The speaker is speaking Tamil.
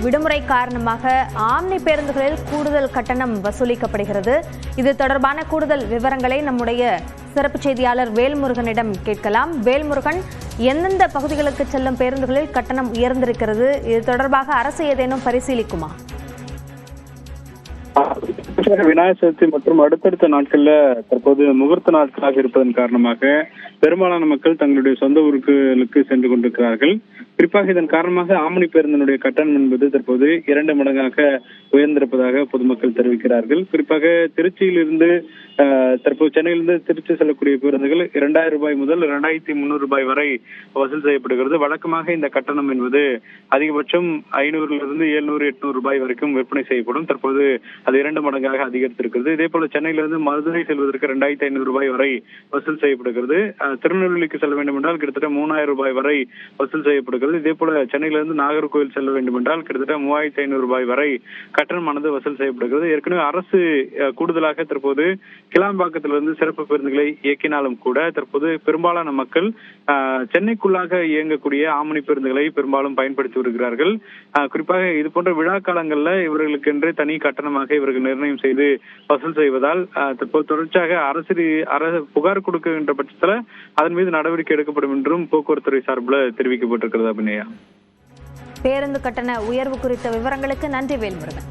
விடுமுறை காரணமாக ஆம்னி பேருந்துகளில் கூடுதல் கட்டணம் வசூலிக்கப்படுகிறது. இது தொடர்பான கூடுதல் விவரங்களை நம்முடைய சிறப்பு செய்தியாளர் வேல்முருகனிடம் கேட்கலாம். வேல்முருகன், எந்தெந்த பகுதிகளுக்கு செல்லும் பேருந்துகளில் கட்டணம் உயர்ந்திருக்கிறது? இது தொடர்பாக அரசு ஏதேனும் பரிசீலிக்குமா? விநாயகர் சதுர்த்தி மற்றும் அடுத்தடுத்த நாட்கள்ல தற்போது முகூர்த்த நாட்களாக இருப்பதன் காரணமாக பெரும்பாலான மக்கள் தங்களுடைய சொந்த ஊர்களுக்கு சென்று கொண்டிருக்கிறார்கள். குறிப்பாக இதன் காரணமாக ஆம்னி பேருந்தினுடைய கட்டணம் என்பது தற்போது 2 மடங்காக உயர்ந்திருப்பதாக பொதுமக்கள் தெரிவிக்கிறார்கள். குறிப்பாக திருச்சியிலிருந்து தற்போது சென்னையிலிருந்து திருச்சி செல்லக்கூடிய பேருந்துகள் 2000 ரூபாய் முதல் 2300 ரூபாய் வரை வசூல் செய்யப்படுகிறது. வழக்கமாக இந்த கட்டணம் என்பது அதிகபட்சம் 500 700 800 ரூபாய் வரைக்கும் விற்பனை செய்யப்படும். தற்போது அது 2 மடங்காக அதிகரித்திருக்கிறது. இதே போல சென்னையிலிருந்து மதுரை செல்வதற்கு 2500 ரூபாய் வரை வசூல் செய்யப்படுகிறது. திருநெல்வேலிக்கு செல்ல வேண்டும் என்றால் கிட்டத்தட்ட 3000 ரூபாய் வரை வசூல் செய்யப்படுகிறது. இதே போல சென்னையிலிருந்து நாகர்கோவில் செல்ல வேண்டும் என்றால் கிட்டத்தட்ட 3500 ரூபாய் வரை கட்டணமானது வசூல் செய்யப்படுகிறது. ஏற்கனவே அரசு கூடுதலாக தற்போது கிளாம்பாக்கத்திலிருந்து சிறப்பு பேருந்துகளை இயக்கினாலும் கூட தற்போது பெரும்பாலான மக்கள் சென்னைக்குள்ளாக இயங்கக்கூடிய ஆம்னி பேருந்துகளை பெரும்பாலும் பயன்படுத்தி வருகிறார்கள். குறிப்பாக இது போன்ற விழா காலங்கள்ல இவர்களுக்கு என்று தனி கட்டணமாக இவர்கள் நிர்ணயம் செய்து வசூல் செய்வதால் தற்போது தொடர்ச்சியாக அரசு புகார் கொடுக்கின்ற பட்சத்துல அதன் மீது நடவடிக்கை எடுக்கப்படும் என்றும் போக்குவரத்துறை சார்பில் தெரிவிக்கப்பட்டிருக்கிறது. அபிநயா, பேருந்து கட்டண உயர்வு குறித்த விவரங்களுக்கு நன்றி வேல்முருகன்.